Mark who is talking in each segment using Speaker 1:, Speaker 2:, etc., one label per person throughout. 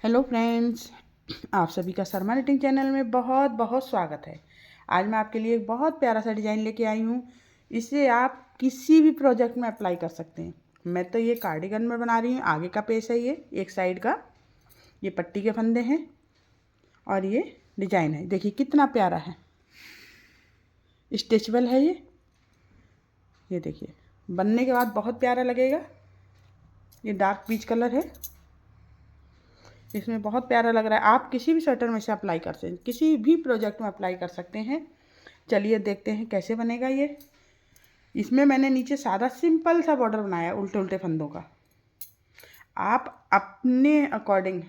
Speaker 1: Hello friends, आप सभी का शर्मा निटिंग चैनल में बहुत बहुत स्वागत है। आज मैं आपके लिए एक बहुत प्यारा सा डिज़ाइन लेके आई हूँ। इसे आप किसी भी प्रोजेक्ट में अप्लाई कर सकते हैं। मैं तो ये कार्डिगन में बना रही हूँ। आगे का पेस है, ये एक साइड का, ये पट्टी के फंदे हैं और ये डिज़ाइन है। देखिए कितना प्यारा है, स्ट्रेचेबल है ये देखिए बनने के बाद बहुत प्यारा लगेगा। ये डार्क पीच कलर है, इसमें बहुत प्यारा लग रहा है। आप किसी भी स्वेटर में से अप्लाई कर सकते हैं, किसी भी प्रोजेक्ट में अप्लाई कर सकते हैं। चलिए देखते हैं कैसे बनेगा ये। इसमें मैंने नीचे सादा सिंपल सा बॉर्डर बनाया उल्टे उल्टे फंदों का। आप अपने अकॉर्डिंग,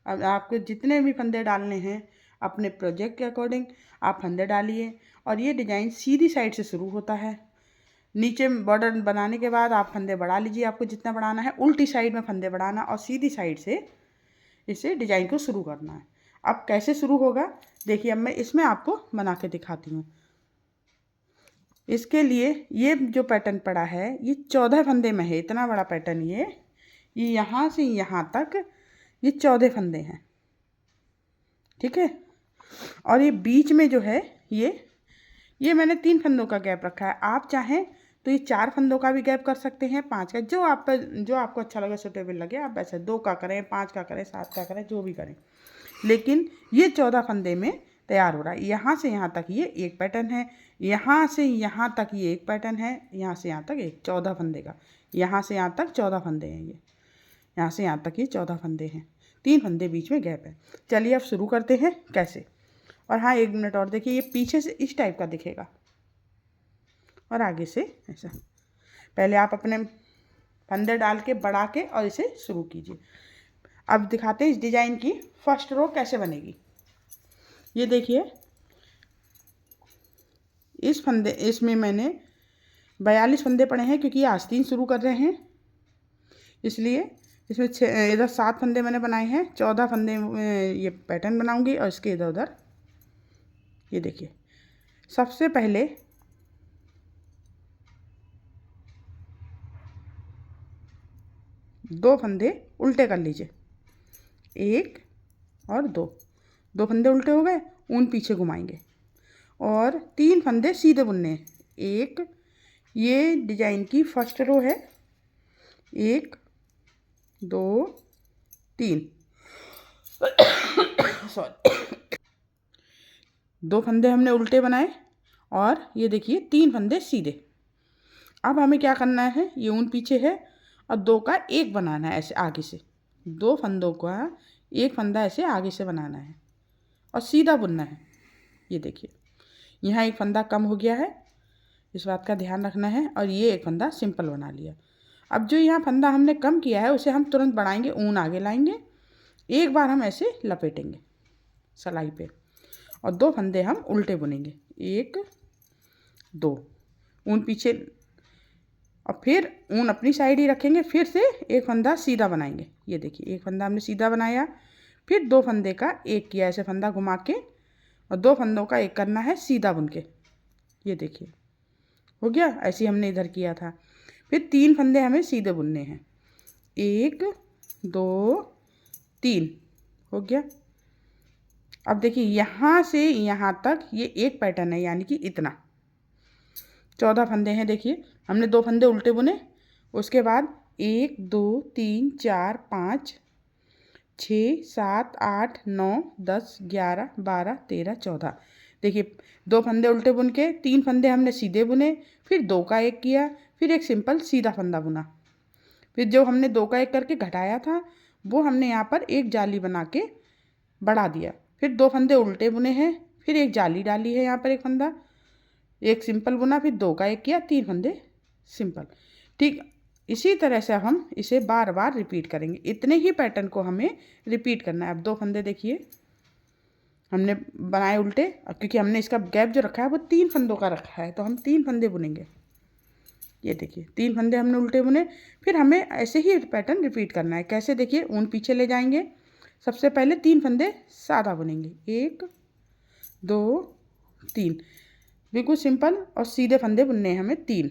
Speaker 1: अब आपको जितने भी फंदे डालने हैं अपने प्रोजेक्ट के अकॉर्डिंग आप फंदे डालिए। और ये डिज़ाइन सीधी साइड से शुरू होता है। नीचे बॉर्डर बनाने के बाद आप फंदे बढ़ा लीजिए, आपको जितना बढ़ाना है। उल्टी साइड में फंदे बढ़ाना और सीधी साइड से इसे डिज़ाइन को शुरू करना है। अब कैसे शुरू होगा देखिए, अब मैं इसमें आपको बना के दिखाती हूँ। इसके लिए ये जो पैटर्न पड़ा है ये 14 फंदे में है। इतना बड़ा पैटर्न ये यहाँ से यहाँ तक ये 14 फंदे हैं, ठीक है। और ये बीच में जो है ये मैंने 3 फंदों का गैप रखा है। आप चाहें तो ये 4 फंदों का भी गैप कर सकते हैं, 5 का, जो आपको अच्छा लगे, सूटेबल लगे। आप वैसे 2 का करें, 5 का करें, 7 का करें, जो भी करें। लेकिन ये 14 फंदे में तैयार हो रहा है। यहाँ से यहाँ तक ये एक पैटर्न है, यहाँ से यहाँ तक ये एक पैटर्न है, यहाँ से यहाँ तक एक 14 फंदे का, यहाँ से यहाँ तक 14 फंदे हैं। ये यहाँ से यहाँ तक ये 14 फंदे हैं, 3 फंदे बीच में गैप है। चलिए अब शुरू करते हैं कैसे। और हाँ, 1 मिनट और देखिए, ये पीछे से इस टाइप का दिखेगा और आगे से ऐसा। पहले आप अपने फंदे डाल के बढ़ा के और इसे शुरू कीजिए। अब दिखाते हैं इस डिज़ाइन की फर्स्ट रो कैसे बनेगी। ये देखिए, इसमें मैंने 42 फंदे पड़े हैं, क्योंकि ये आस्तीन शुरू कर रहे हैं इसलिए। इसमें इधर 7 फंदे मैंने बनाए हैं, 14 फंदे ये पैटर्न बनाऊंगी और इसके इधर उधर। ये देखिए, सबसे पहले दो फंदे उल्टे कर लीजिए, 1 और 2 फंदे उल्टे हो गए, ऊन पीछे घुमाएंगे और 3 फंदे सीधे बुनने हैं। एक, ये डिजाइन की फर्स्ट रो है, 1 2 3 सॉरी, 2 फंदे हमने उल्टे बनाए और ये देखिए 3 फंदे सीधे। अब हमें क्या करना है, ये ऊन पीछे है और 2 का 1 बनाना है ऐसे आगे से। 2 फंदों का 1 फंदा ऐसे आगे से बनाना है और सीधा बुनना है। ये देखिए, यहाँ 1 फंदा कम हो गया है, इस बात का ध्यान रखना है। और ये 1 फंदा सिंपल बना लिया। अब जो यहाँ फंदा हमने कम किया है उसे हम तुरंत बढ़ाएंगे, ऊन आगे लाएंगे, एक बार हम ऐसे लपेटेंगे सिलाई पे और 2 फंदे हम उल्टे बुनेंगे, 1 2, ऊन पीछे और फिर ऊन अपनी साइड ही रखेंगे। फिर से 1 फंदा सीधा बनाएंगे। ये देखिए, 1 फंदा हमने सीधा बनाया, फिर 2 फंदे का 1 किया ऐसे फंदा घुमा के और 2 फंदों का 1 करना है सीधा बुन के। ये देखिए हो गया, ऐसे ही हमने इधर किया था। फिर 3 फंदे हमें सीधे बुनने हैं, 1 2 3 हो गया। अब देखिए, यहाँ से यहाँ तक ये एक पैटर्न है, यानी कि इतना 14 फंदे हैं। देखिए, हमने 2 फंदे उल्टे बुने, उसके बाद 1 2 3 4 5 6 7 8 9 10 11 12 13 14। देखिए, 2 फंदे उल्टे बुन के 3 फंदे हमने सीधे बुने, फिर 2 का 1 किया, फिर एक सिंपल सीधा फंदा बुना। फिर जो हमने 2 का 1 करके घटाया था वो हमने यहाँ पर एक जाली बना के बढ़ा दिया। फिर 2 फंदे उल्टे बुने हैं, फिर एक जाली डाली है यहाँ पर, एक फंदा, एक सिंपल बुना, फिर 2 का 1 किया, 3 फंदे सिंपल। ठीक इसी तरह से हम इसे बार बार रिपीट करेंगे। इतने ही पैटर्न को हमें रिपीट करना है। अब 2 फंदे देखिए हमने बनाए उल्टे, क्योंकि हमने इसका गैप जो रखा है वो 3 फंदों का रखा है, तो हम 3 फंदे बुनेंगे। ये देखिए, 3 फंदे हमने उल्टे बुने। फिर हमें ऐसे ही पैटर्न रिपीट करना है। कैसे, देखिए, ऊन पीछे ले जाएंगे, सबसे पहले 3 फंदे सादा बुनेंगे, 1 2 3, बिल्कुल सिंपल, और सीधे फंदे बुनने हैं हमें 3।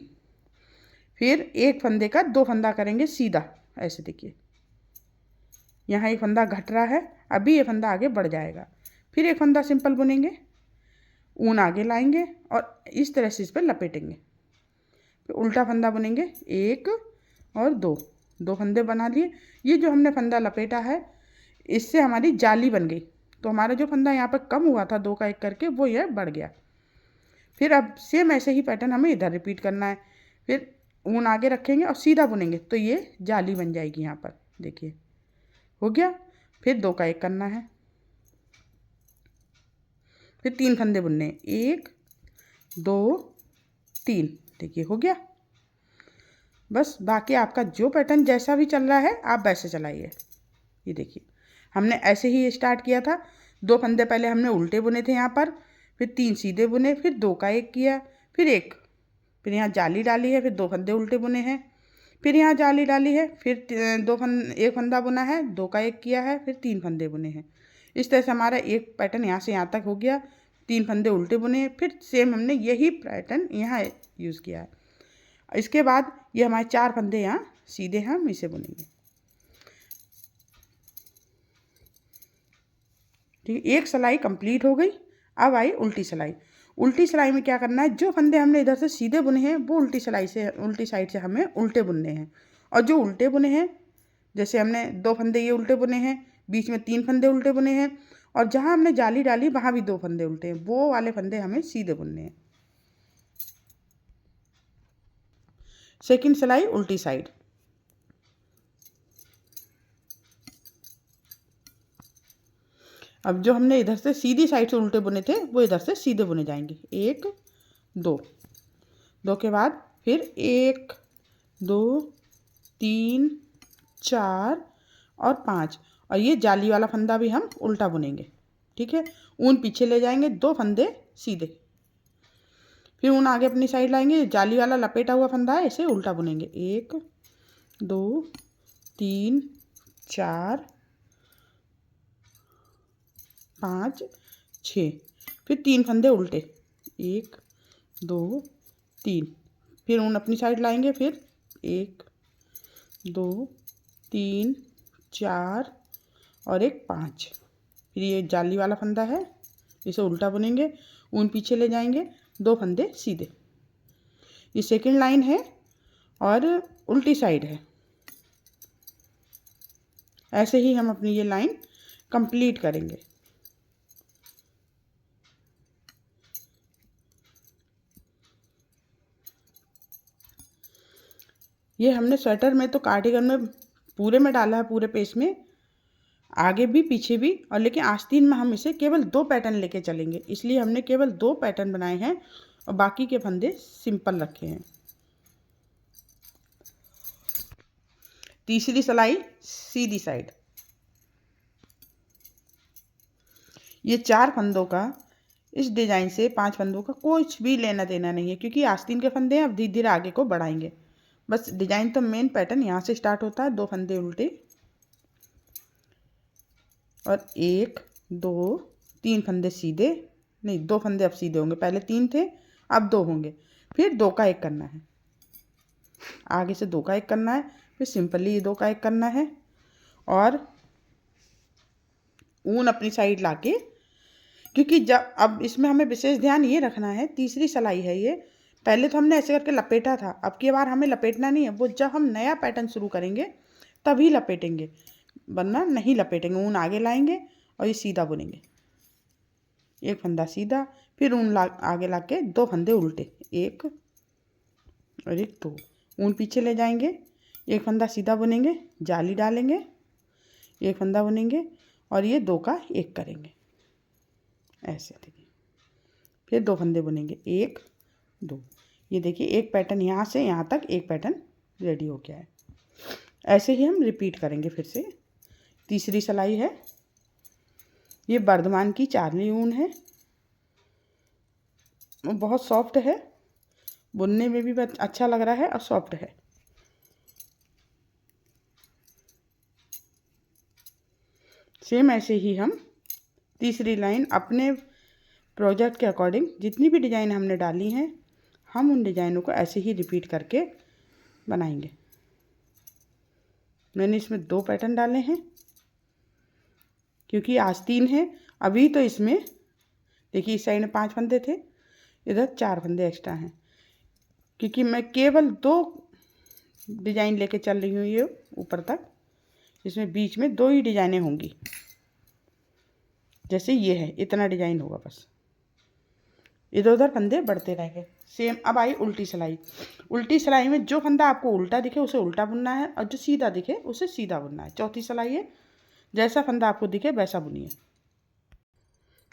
Speaker 1: फिर 1 फंदे का 2 फंदा करेंगे सीधा, ऐसे देखिए यहाँ एक फंदा घट रहा है, अभी ये फंदा आगे बढ़ जाएगा। फिर एक फंदा सिंपल बुनेंगे, ऊन आगे लाएंगे और इस तरह से इस पर लपेटेंगे। फिर उल्टा फंदा बुनेंगे, 1 और 2 फंदे बना लिए। ये जो हमने फंदा लपेटा है इससे हमारी जाली बन गई, तो हमारा जो फंदा यहाँ पर कम हुआ था 2 का 1 करके वो यह बढ़ गया। फिर अब सेम ऐसे ही पैटर्न हमें इधर रिपीट करना है। फिर ऊन आगे रखेंगे और सीधा बुनेंगे तो ये जाली बन जाएगी। यहाँ पर देखिए हो गया। फिर 2 का 1 करना है, फिर 3 फंदे बुनने, 1 2 3, देखिए हो गया। बस बाकी आपका जो पैटर्न जैसा भी चल रहा है आप वैसे चलाइए। ये देखिए हमने ऐसे ही स्टार्ट किया था। 2 फंदे पहले हमने उल्टे बुने थे यहाँ पर, फिर 3 सीधे बुने, फिर 2 का 1 किया, फिर 1, फिर यहाँ जाली डाली है, फिर 2 फंदे उल्टे बुने हैं, फिर यहाँ जाली डाली है, फिर 1 फंदा बुना है, 2 का 1 किया है, फिर 3 फंदे बुने हैं। इस तरह से हमारा एक पैटर्न यहाँ से यहाँ तक हो गया। 3 फंदे उल्टे बुने, फिर सेम हमने यही पैटर्न यहाँ यूज़ किया है। इसके बाद ये हमारे 4 फंदे यहाँ सीधे हम इसे बुनेंगे। ठीक है, एक सिलाई कंप्लीट हो गई। अब आई उल्टी सिलाई। उल्टी सिलाई में क्या करना है, जो फंदे हमने इधर से सीधे बुने हैं वो उल्टी साइड से हमें उल्टे बुनने हैं। और जो उल्टे बुने हैं, जैसे हमने 2 फंदे ये उल्टे बुने हैं, बीच में 3 फंदे उल्टे बुने हैं, और जहाँ हमने जाली डाली वहाँ भी 2 फंदे उल्टे हैं, वो वाले फंदे हमें सीधे बुनने हैं। सेकंड सिलाई उल्टी साइड। अब जो हमने इधर से सीधी साइड से उल्टे बुने थे वो इधर से सीधे बुने जाएंगे। 1 2 के बाद फिर 1 2 3 4 और 5, और ये जाली वाला फंदा भी हम उल्टा बुनेंगे। ठीक है, ऊन पीछे ले जाएंगे, 2 फंदे सीधे, फिर ऊन आगे अपनी साइड लाएंगे। जाली वाला लपेटा हुआ फंदा है, इसे उल्टा बुनेंगे। 1 2 3 4 5 6, फिर 3 फंदे उल्टे, 1 2 3, फिर ऊन अपनी साइड लाएंगे, फिर 1 2 3 4 और 1 5, फिर ये जाली वाला फंदा है, इसे उल्टा बुनेंगे, ऊन पीछे ले जाएंगे, 2 फंदे सीधे। ये सेकंड लाइन है और उल्टी साइड है। ऐसे ही हम अपनी ये लाइन कंप्लीट करेंगे। ये हमने स्वेटर में तो कार्डिगन में पूरे में डाला है, पूरे पेज में, आगे भी पीछे भी, और लेकिन आस्तीन में हम इसे केवल 2 पैटर्न लेके चलेंगे, इसलिए हमने केवल 2 पैटर्न बनाए हैं और बाकी के फंदे सिंपल रखे हैं। तीसरी सिलाई सीधी साइड। ये 4 फंदों का, इस डिजाइन से 5 फंदों का कुछ भी लेना देना नहीं है, क्योंकि आस्तीन के फंदे हैं, अब धीरे धीरे आगे को बढ़ाएंगे। बस डिजाइन तो मेन पैटर्न यहाँ से स्टार्ट होता है, 2 फंदे उल्टे और 1 2 3 फंदे सीधे, नहीं 2 फंदे अब सीधे होंगे, पहले 3 थे अब 2 होंगे, फिर 2 का 1 करना है, आगे से 2 का 1 करना है, फिर सिंपली 2 का 1 करना है, और ऊन अपनी साइड लाके, क्योंकि जब अब इसमें हमें विशेष ध्यान ये रखना है, तीसरी सिलाई है ये, पहले तो हमने ऐसे करके लपेटा था, अब की बार हमें लपेटना नहीं है, वो जब हम नया पैटर्न शुरू करेंगे तभी लपेटेंगे, वरना नहीं लपेटेंगे। ऊन आगे लाएंगे और ये सीधा बुनेंगे, 1 फंदा सीधा, फिर ऊन आगे ला के 2 फंदे उल्टे, 1 और 1 2, ऊन पीछे ले जाएंगे, 1 फंदा सीधा बुनेंगे, जाली डालेंगे, 1 फंदा बुनेंगे और ये 2 का 1 करेंगे, ऐसे देखिए, फिर 2 फंदे बुनेंगे, 1 2, ये देखिए एक पैटर्न यहाँ से यहाँ तक एक पैटर्न रेडी हो गया है। ऐसे ही हम रिपीट करेंगे फिर से। तीसरी सिलाई है, ये बर्धमान की चारनी ऊन है, बहुत सॉफ्ट है, बुनने में भी अच्छा लग रहा है और सॉफ्ट है। सेम ऐसे ही हम तीसरी लाइन अपने प्रोजेक्ट के अकॉर्डिंग जितनी भी डिज़ाइन हमने डाली हैं, हम उन डिज़ाइनों को ऐसे ही रिपीट करके बनाएंगे। मैंने इसमें 2 पैटर्न डाले हैं, क्योंकि आस्तीन है। अभी तो इसमें देखिए इस साइड में 5 फंदे थे, इधर 4 फंदे एक्स्ट्रा हैं, क्योंकि मैं केवल 2 डिजाइन लेके चल रही हूँ ये ऊपर तक। इसमें बीच में 2 ही डिजाइनें होंगी, जैसे ये है इतना डिजाइन होगा बस। इधर उधर फंदे बढ़ते रहेंगे। सेम अब आई उल्टी सिलाई। उल्टी सिलाई में जो फंदा आपको उल्टा दिखे उसे उल्टा बुनना है, और जो सीधा दिखे उसे सीधा बुनना है। चौथी सिलाई है, जैसा फंदा आपको दिखे वैसा बुनिए।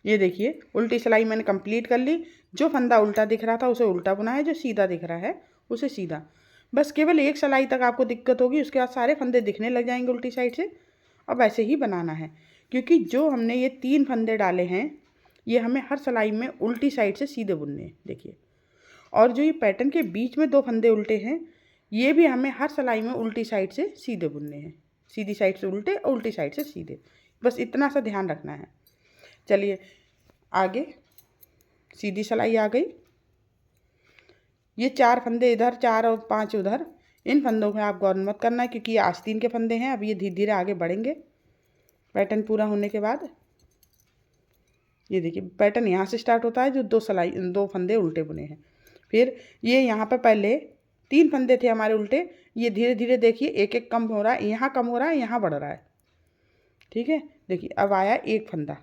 Speaker 1: ये देखिए उल्टी सिलाई मैंने कंप्लीट कर ली। जो फंदा उल्टा दिख रहा था उसे उल्टा बुना है, जो सीधा दिख रहा है उसे सीधा। बस केवल एक सिलाई तक आपको दिक्कत होगी, उसके बाद सारे फंदे दिखने लग जाएंगे उल्टी साइड से। और वैसे ही बनाना है, क्योंकि जो हमने ये 3 फंदे डाले हैं ये हमें हर सिलाई में उल्टी साइड से सीधे बुनने हैं। देखिए, और जो ये पैटर्न के बीच में 2 फंदे उल्टे हैं ये भी हमें हर सिलाई में उल्टी साइड से सीधे बुनने हैं। सीधी साइड से उल्टे और उल्टी साइड से सीधे, बस इतना सा ध्यान रखना है। चलिए आगे, सीधी सिलाई आ गई। ये 4 फंदे इधर, 4 और 5 उधर, इन फंदों में आप गौर मत करना है, क्योंकि ये आस्तीन के फंदे हैं। अब ये धीरे धीरे आगे बढ़ेंगे पैटर्न पूरा होने के बाद। ये देखिए पैटर्न यहाँ से स्टार्ट होता है, जो 2 फंदे उल्टे बुने हैं। फिर ये यहाँ पे पहले 3 फंदे थे हमारे उल्टे, ये धीरे धीरे देखिए एक एक कम हो रहा है, यहाँ कम हो रहा है, यहाँ बढ़ रहा है। ठीक है, देखिए अब आया एक फंदा।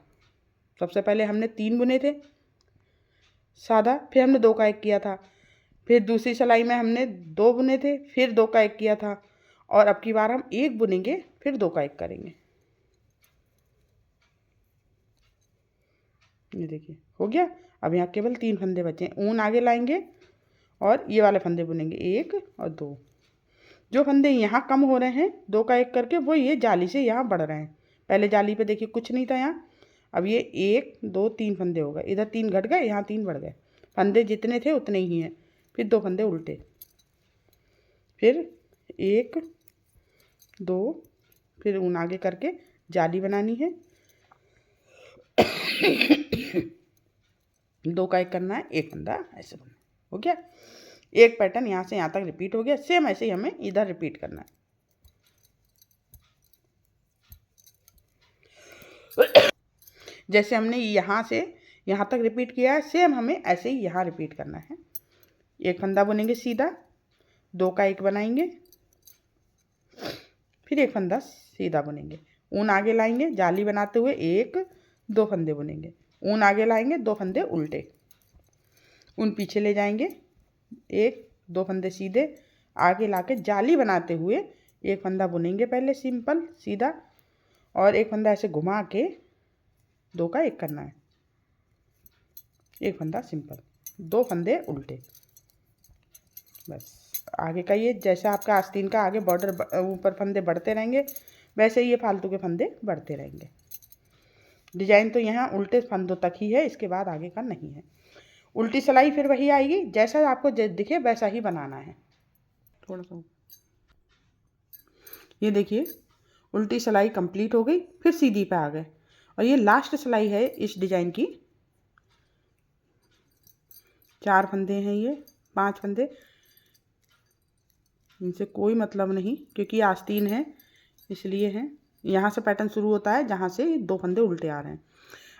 Speaker 1: सबसे पहले हमने 3 बुने थे सादा, फिर हमने 2 का 1 किया था। फिर दूसरी सिलाई में हमने 2 बुने थे, फिर 2 का 1 किया था। और अब की बार हम 1 बुनेंगे, फिर 2 का 1 करेंगे। ये देखिए हो गया। अब यहाँ केवल 3 फंदे बचे हैं। ऊन आगे लाएंगे और ये वाले फंदे बुनेंगे 1 और 2। जो फंदे यहाँ कम हो रहे हैं 2 का 1 करके, वो ये जाली से यहाँ बढ़ रहे हैं। पहले जाली पे देखिए कुछ नहीं था यहाँ, अब ये 1 2 3 फंदे हो गए। इधर 3 घट गए, यहाँ 3 बढ़ गए। फंदे जितने थे उतने ही हैं। फिर 2 फंदे उल्टे, फिर 1 2, फिर ऊन आगे करके जाली बनानी है। 2 का 1 करना है, 1 फंदा ऐसे बनना। हो गया, एक पैटर्न यहाँ से यहाँ तक रिपीट हो गया। सेम ऐसे ही हमें इधर रिपीट करना है। जैसे हमने यहाँ से यहाँ तक रिपीट किया है, सेम हमें ऐसे ही यहाँ रिपीट करना है। 1 फंदा बुनेंगे सीधा, 2 का 1 बनाएंगे, फिर 1 फंदा सीधा बुनेंगे। ऊन आगे लाएंगे, जाली बनाते हुए 1 2 फंदे बुनेंगे। ऊन आगे लाएंगे, 2 फंदे उल्टे, ऊन पीछे ले जाएंगे, 1 2 फंदे सीधे, आगे लाके जाली बनाते हुए 1 फंदा बुनेंगे पहले सिंपल सीधा, और 1 फंदा ऐसे घुमा के 2 का 1 करना है। 1 फंदा सिंपल, 2 फंदे उल्टे। बस आगे का ये जैसा आपका आस्तीन का आगे बॉर्डर ऊपर फंदे बढ़ते रहेंगे, वैसे ही ये फालतू के फंदे बढ़ते रहेंगे। डिजाइन तो यहाँ उल्टे फंदों तक ही है, इसके बाद आगे का नहीं है। उल्टी सिलाई फिर वही आएगी, जैसा आपको दिखे वैसा ही बनाना है। थोड़ा सा ये देखिए उल्टी सिलाई कंप्लीट हो गई, फिर सीधी पे आ गए। और ये लास्ट सिलाई है इस डिजाइन की। 4 फंदे हैं, ये 5 फंदे, इनसे कोई मतलब नहीं, क्योंकि आस्तीन है इसलिए है। यहाँ से पैटर्न शुरू होता है जहाँ से 2 फंदे उल्टे आ रहे हैं।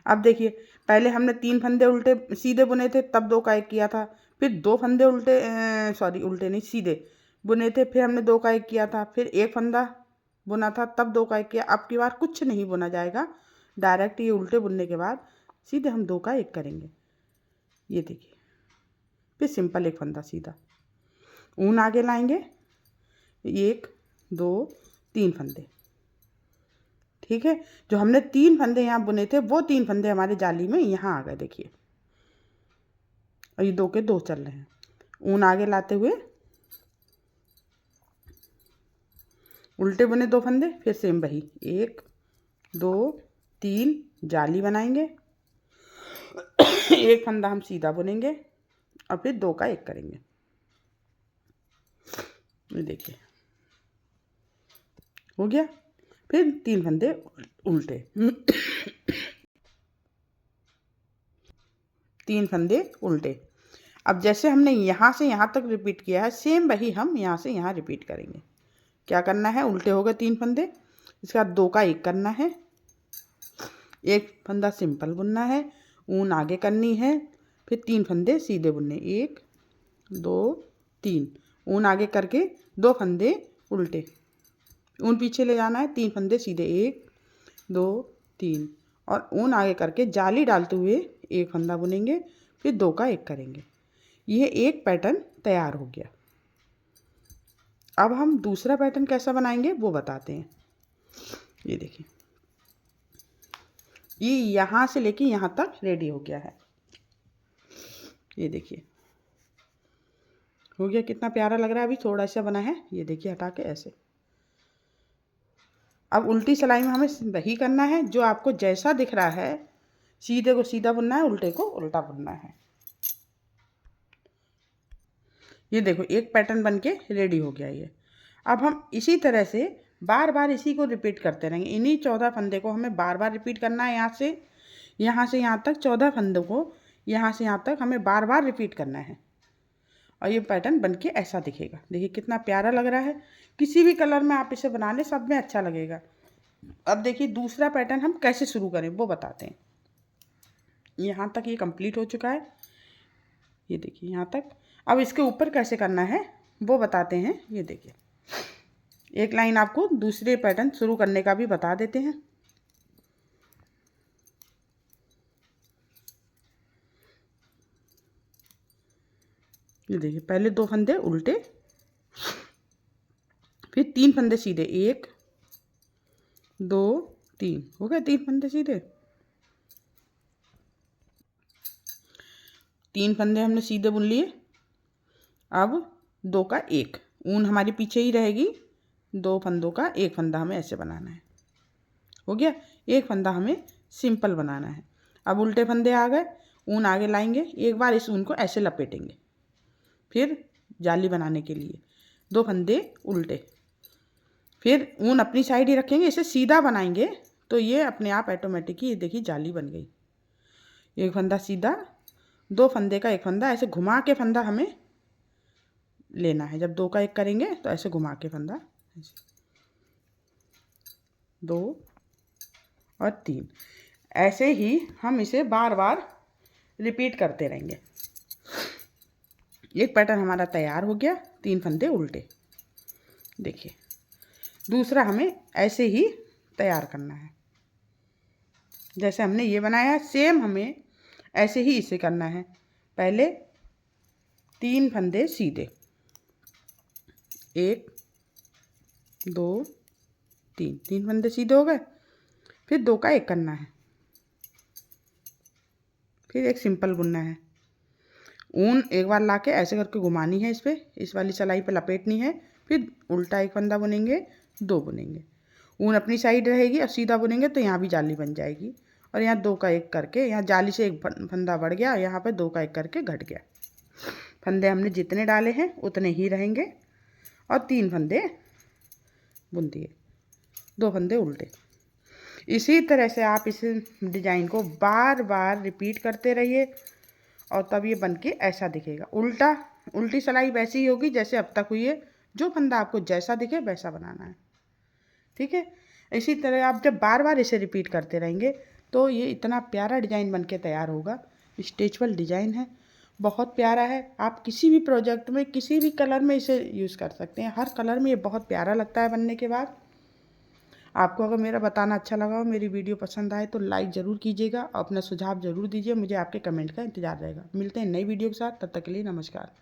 Speaker 1: अब देखिए पहले हमने 3 फंदे उल्टे सीधे बुने थे, तब 2 का 1 किया था। फिर 2 फंदे उल्टे उल्टे नहीं सीधे बुने थे, फिर हमने 2 का 1 किया था। फिर 1 फंदा बुना था, तब 2 का 1 किया। अब की बार कुछ नहीं बुना जाएगा, डायरेक्ट ये उल्टे बुनने के बाद सीधे हम 2 का 1 करेंगे। ये देखिए, फिर सिंपल 1 फंदा सीधा, ऊन आगे लाएंगे, 1 2 3 फंदे। ठीक है, जो हमने 3 फंदे यहाँ बुने थे वो 3 फंदे हमारे जाली में यहाँ आ गए। देखिए, और ये 2 के 2 चल रहे हैं। ऊन आगे लाते हुए उल्टे बुने 2 फंदे, फिर सेम वही 1 2 3 जाली बनाएंगे। 1 फंदा हम सीधा बुनेंगे और फिर 2 का 1 करेंगे। ये देखिए हो गया। फिर 3 फंदे उल्टे, 3 फंदे उल्टे। अब जैसे हमने यहाँ से यहाँ तक रिपीट किया है, सेम वही हम यहाँ से यहाँ रिपीट करेंगे। क्या करना है, उल्टे हो गए 3 फंदे, इसके बाद 2 का 1 करना है, एक फंदा सिंपल बुनना है, ऊन आगे करनी है, फिर 3 फंदे सीधे बुनने, 1 2 3, ऊन आगे करके 2 फंदे उल्टे, ऊन पीछे ले जाना है, 3 फंदे सीधे, 1 2 3, और ऊन आगे करके जाली डालते हुए एक फंदा बुनेंगे, फिर 2 का 1 करेंगे। यह एक पैटर्न तैयार हो गया। अब हम दूसरा पैटर्न कैसा बनाएंगे वो बताते हैं। ये देखिए, ये यहाँ से लेके यहाँ तक रेडी हो गया है। ये देखिए हो गया, कितना प्यारा लग रहा है। अभी थोड़ा सा बना है, ये देखिए हटा के ऐसे। अब उल्टी सिलाई में हमें वही करना है जो आपको जैसा दिख रहा है, सीधे को सीधा बुनना है, उल्टे को उल्टा बुनना है। ये देखो एक पैटर्न बनके रेडी हो गया ये। अब हम इसी तरह से बार बार इसी को रिपीट करते रहेंगे। इन्हीं 14 फंदे को हमें बार बार रिपीट करना है। यहाँ से यहाँ तक 14 फंदों को यहाँ से यहाँ तक हमें बार बार रिपीट करना है, और ये पैटर्न बनके ऐसा दिखेगा। देखिए कितना प्यारा लग रहा है। किसी भी कलर में आप इसे बना लें, सब में अच्छा लगेगा। अब देखिए दूसरा पैटर्न हम कैसे शुरू करें वो बताते हैं। यहाँ तक ये कंप्लीट हो चुका है, ये देखिए यहाँ तक। अब इसके ऊपर कैसे करना है वो बताते हैं। ये देखिए एक लाइन आपको दूसरे पैटर्न शुरू करने का भी बता देते हैं। ये देखिए पहले 2 फंदे उल्टे, फिर 3 फंदे सीधे, 1 2 3, हो गए 3 फंदे सीधे। 3 फंदे हमने सीधे बुन लिए। अब 2 का 1, ऊन हमारी पीछे ही रहेगी। 2 फंदों का 1 फंदा हमें ऐसे बनाना है। हो गया, एक फंदा हमें सिंपल बनाना है। अब उल्टे फंदे आ गए, ऊन आगे लाएंगे, एक बार इस ऊन को ऐसे लपेटेंगे, फिर जाली बनाने के लिए 2 फंदे उल्टे, फिर ऊन अपनी साइड ही रखेंगे, इसे सीधा बनाएंगे तो ये अपने आप ऑटोमेटिक ही, ये देखिए जाली बन गई। एक फंदा सीधा, 2 फंदे का 1 फंदा, ऐसे घुमा के फंदा हमें लेना है। जब 2 का 1 करेंगे तो ऐसे घुमा के फंदा, 2 और 3, ऐसे ही हम इसे बार बार रिपीट करते रहेंगे। एक पैटर्न हमारा तैयार हो गया, 3 फंदे उल्टे। देखिए दूसरा हमें ऐसे ही तैयार करना है। जैसे हमने ये बनाया सेम हमें ऐसे ही इसे करना है। पहले 3 फंदे सीधे, 1 2 3, 3 फंदे सीधे हो गए, फिर 2 का 1 करना है, फिर एक सिंपल बुनना है। ऊन एक बार लाके ऐसे करके घुमानी है, इस पे इस वाली सिलाई पे लपेटनी है, फिर उल्टा 1 फंदा बुनेंगे, 2 बुनेंगे, ऊन अपनी साइड रहेगी। और सीधा बुनेंगे तो यहाँ भी जाली बन जाएगी, और यहाँ 2 का 1 करके, यहाँ जाली से 1 फंदा बढ़ गया, यहाँ पे 2 का 1 करके घट गया। फंदे हमने जितने डाले हैं उतने ही रहेंगे, और 3 फंदे बुन दिए, 2 फंदे उल्टे। इसी तरह से आप इस डिज़ाइन को बार बार रिपीट करते रहिए, और तब ये बनके ऐसा दिखेगा। उल्टी सिलाई वैसी ही होगी जैसे अब तक हुई है। जो फंदा आपको जैसा दिखे वैसा बनाना है, ठीक है। इसी तरह आप जब बार बार इसे रिपीट करते रहेंगे तो ये इतना प्यारा डिज़ाइन बनके तैयार होगा। स्ट्रेचेबल डिज़ाइन है, बहुत प्यारा है। आप किसी भी प्रोजेक्ट में किसी भी कलर में इसे यूज़ कर सकते हैं, हर कलर में ये बहुत प्यारा लगता है बनने के बाद। आपको अगर मेरा बताना अच्छा लगा हो, मेरी वीडियो पसंद आए तो लाइक ज़रूर कीजिएगा, और अपना सुझाव ज़रूर दीजिए। मुझे आपके कमेंट का इंतज़ार रहेगा। मिलते हैं नई वीडियो के साथ, तब तक के लिए नमस्कार।